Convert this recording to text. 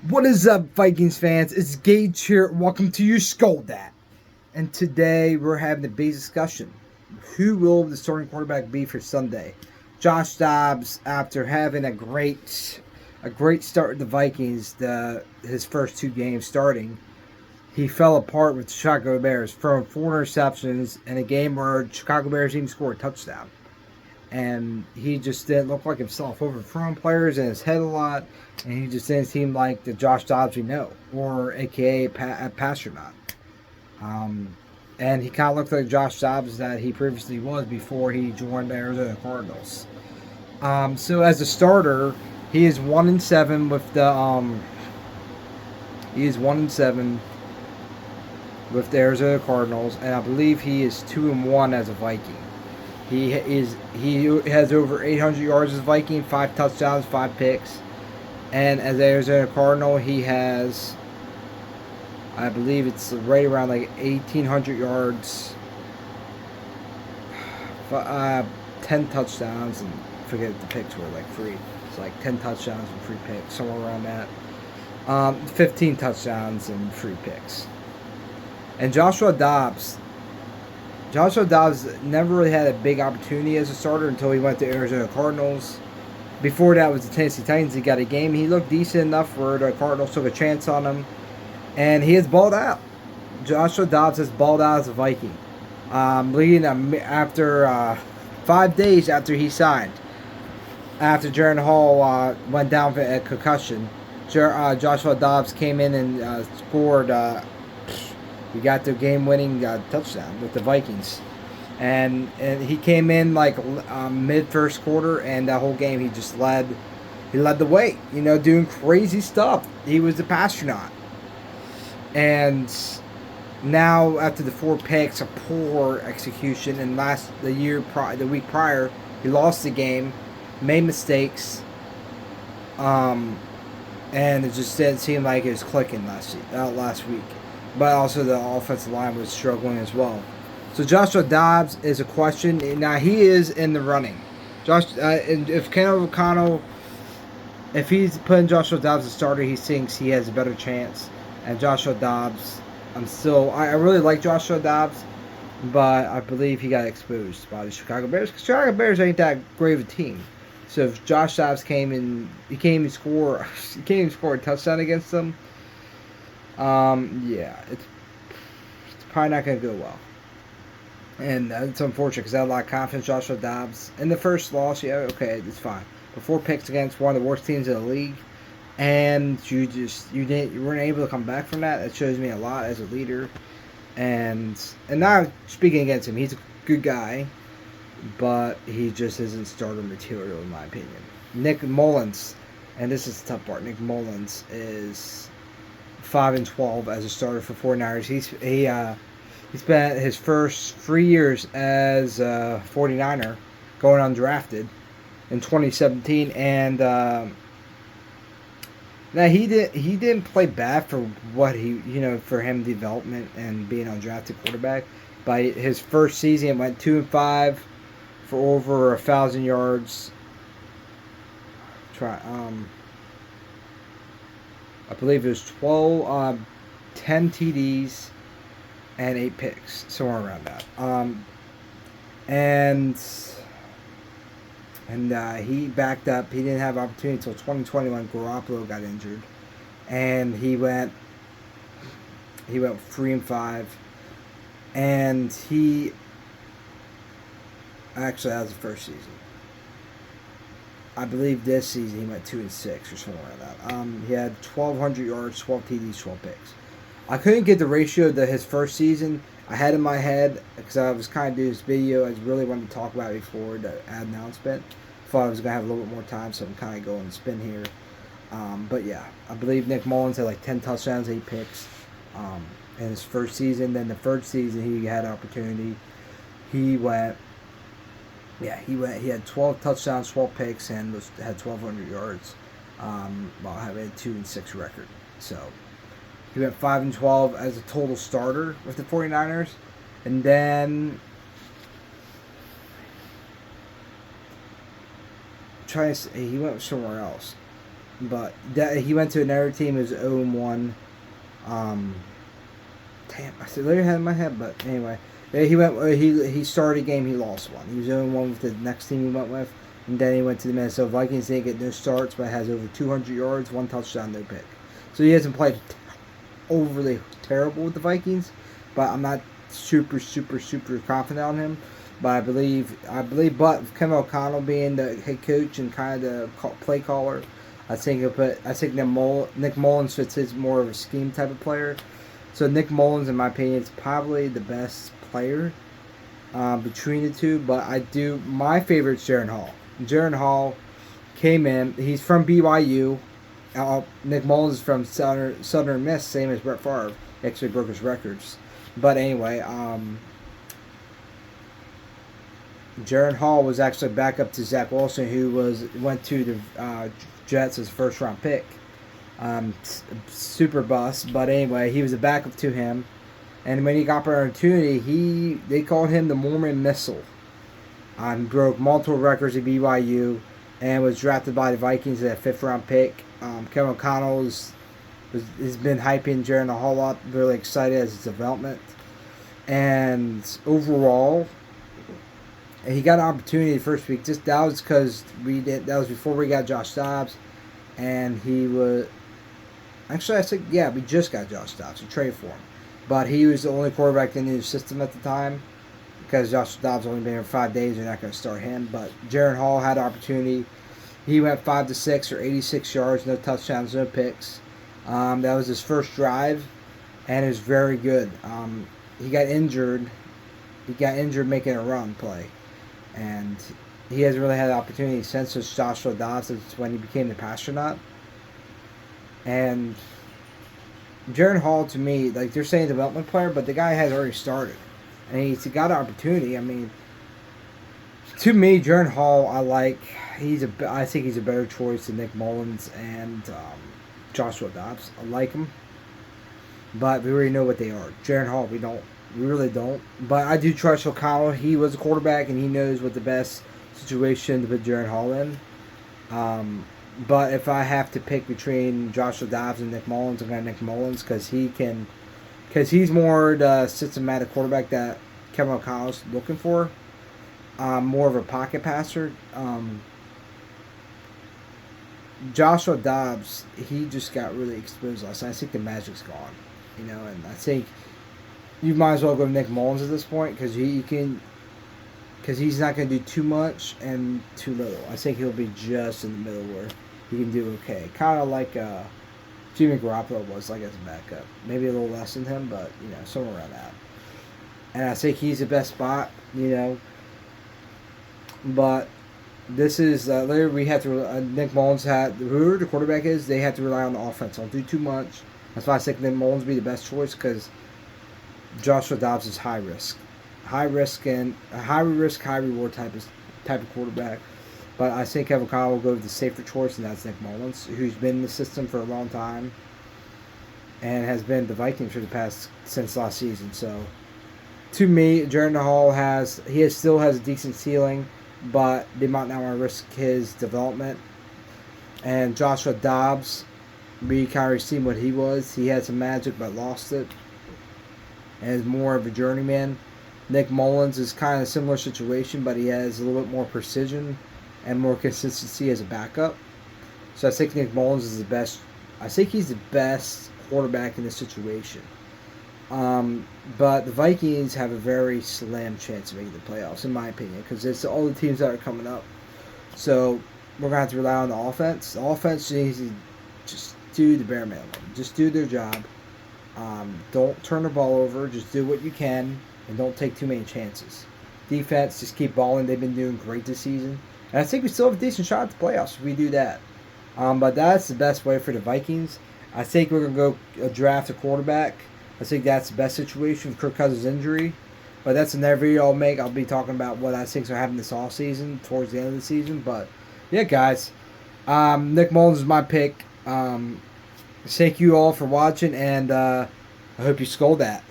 What is up, Vikings fans? It's Gage here. Welcome to your Skull Dat. And today we're having a big discussion. Who will the starting quarterback be for Sunday? Josh Dobbs, after having a great start with the Vikings, his first two games starting, he fell apart with the Chicago Bears, throwing 4 interceptions in a game where Chicago Bears even scored a touchdown. And he just didn't look like himself, overthrowing players in his head a lot, and he just didn't seem like the Josh Dobbs we know, or AKA Pastronaut. And he kind of looked like Josh Dobbs that he previously was before he joined the Arizona Cardinals. So as a starter, he is 1-7 with the he is 1-7 with the Arizona Cardinals, and I believe he is 2-1 as a Viking. He has over 800 yards as a Viking, 5 touchdowns, 5 picks, and as an Arizona Cardinal, he has, I believe it's right around like 1,800 yards, 10 touchdowns, and I forget the picks were like 3. It's like 10 touchdowns and 3 picks, somewhere around that. 15 touchdowns and 3 picks. And Joshua Dobbs never really had a big opportunity as a starter until he went to Arizona Cardinals. Before that was the Tennessee Titans. He got a game. He looked decent enough where the Cardinals took a chance on him. And he has balled out. Joshua Dobbs has balled out as a Viking. Leading after 5 days after he signed. After Jaron Hall went down for a concussion, Joshua Dobbs came in and scored. He got the game-winning touchdown with the Vikings, and he came in like mid first quarter, and that whole game he just led. He led the way, doing crazy stuff. He was the Pastronaut, and now after the 4 picks, a poor execution, and the week prior, he lost the game, made mistakes, and it just didn't seem like it was clicking last week. But also the offensive line was struggling as well. So Joshua Dobbs is a question. Now he is in the running. And if Ken O'Connell, if he's putting Joshua Dobbs as starter, he thinks he has a better chance. And Joshua Dobbs, I really like Joshua Dobbs, but I believe he got exposed by the Chicago Bears. Because Chicago Bears ain't that great of a team. So if Josh Dobbs he can't even score a touchdown against them. Yeah, it's probably not going to go well. And it's unfortunate because I had a lot of confidence in Joshua Dobbs. In the first loss, yeah, okay, it's fine. But 4 picks against one of the worst teams in the league, and you weren't able to come back from that. It shows me a lot as a leader. And now speaking against him, he's a good guy, but he just isn't starter material in my opinion. Nick Mullins, and this is the tough part. Nick Mullins is 5-12 as a starter for 49ers. He spent his first 3 years as a 49er, going undrafted in 2017, and now he didn't play bad for what for him development and being an undrafted quarterback. By his first season, it went 2-5 for over 1,000 yards. I believe it was 10 TDs and 8 picks, somewhere around that. And he backed up. He didn't have opportunity until 2020 when Garoppolo got injured, and he went 3-5, and he actually that was the first season. I believe this season he went 2-6 or somewhere like that. He had 1,200 yards, 12 TDs, 12 picks. I couldn't get the ratio to his first season. I had in my head because I was kind of doing this video. I really wanted to talk about it before the ad announcement. Thought I was gonna have a little bit more time, so I'm kind of going spin here. But yeah, I believe Nick Mullins had like 10 touchdowns, 8 picks in his first season. Then the third season he had opportunity. He had 12 touchdowns, 12 picks, and had 1,200 yards while having a 2-6 record. So he went 5-12 as a total starter with the 49ers. And then he went somewhere else. but that he went to another team. It was 0-1. Um, damn, I said literally had it in my head, but anyway, yeah, he went. He started a game. He lost one. He was 0-1 with the next team he went with, and then he went to the Minnesota Vikings. They didn't get no starts, but has over 200 yards, 1 touchdown, no pick. So he hasn't played overly terrible with the Vikings, but I'm not super confident on him. But I believe, but Kevin O'Connell being the head coach and kind of the play caller, I think Nick Mullins fits his more of a scheme type of player. So Nick Mullins, in my opinion, is probably the best player between the two. But my favorite is Jaron Hall. Jaron Hall came in. He's from BYU. Nick Mullins is from Southern Miss, same as Brett Favre. Actually broke his records. But anyway, Jaron Hall was actually backup to Zach Wilson, who went to the Jets as a first-round pick. Super bust, but anyway, he was a backup to him. And when he got the opportunity, they called him the Mormon Missile. Broke multiple records at BYU and was drafted by the Vikings as a fifth-round pick. Kevin O'Connell has been hyping Jaron Hall up, really excited as his development. And overall, he got an opportunity the first week. That was because that was before we got Josh Dobbs, and he was actually I think we just got Josh Dobbs to trade for him, but he was the only quarterback in the system at the time because Josh Dobbs only been here 5 days. You're not going to start him, but Jaron Hall had an opportunity. He went 5-6 or 86 yards, no touchdowns, no picks. That was his first drive, and it was very good. He got injured. Making a run play, and he hasn't really had the opportunity since Joshua Dobbs. It's when he became the astronaut. And Jaron Hall, to me, like they're saying development player, but the guy has already started, and he's got an opportunity. I mean, to me, Jaron Hall, I think he's a better choice than Nick Mullins and Joshua Dobbs. I like him, but we already know what they are. Jaron Hall, we really don't. But I do trust O'Connell. He was a quarterback, and he knows what the best situation to put Jaron Hall in. But if I have to pick between Joshua Dobbs and Nick Mullins, I'm going to Nick Mullins because he's more the systematic quarterback that Kevin O'Connell's looking for. More of a pocket passer. Joshua Dobbs, he just got really exposed last night. I think the magic's gone, and I think you might as well go to Nick Mullins at this point because he's not going to do too much and too little. I think he'll be just in the middle where he can do okay. Kind of like Jimmy Garoppolo was, like as a backup. Maybe a little less than him, but somewhere around that. And I think he's the best spot, But this is we have to. Nick Mullins whoever the quarterback is, they have to rely on the offense. Don't do too much. That's why I think Nick Mullins be the best choice because Joshua Dobbs is high risk, high risk, high reward type of quarterback. But I think Kevin O'Connell will go with the safer choice, and that's Nick Mullins, who's been in the system for a long time and has been the Vikings since last season. So, to me, Jaron Hall still has a decent ceiling, but they might not want to risk his development. And Joshua Dobbs, we kind of seen what he was. He had some magic, but lost it. And is more of a journeyman. Nick Mullins is kind of a similar situation, but he has a little bit more precision and more consistency as a backup. So I think Nick Mullins is the best. I think he's the best quarterback in this situation. But the Vikings have a very slim chance of making the playoffs, in my opinion, because it's all the teams that are coming up. So we're going to have to rely on the offense. The offense needs to just do the bare minimum. Just do their job. Don't turn the ball over. Just do what you can, and don't take too many chances. Defense, just keep balling. They've been doing great this season. And I think we still have a decent shot at the playoffs if we do that. But that's the best way for the Vikings. I think we're going to go draft a quarterback. I think that's the best situation with Kirk Cousins' injury. But that's another video I'll make. I'll be talking about what I think is going to happen this offseason, towards the end of the season. But, yeah, guys. Nick Mullins is my pick. Thank you all for watching, and I hope you scold that.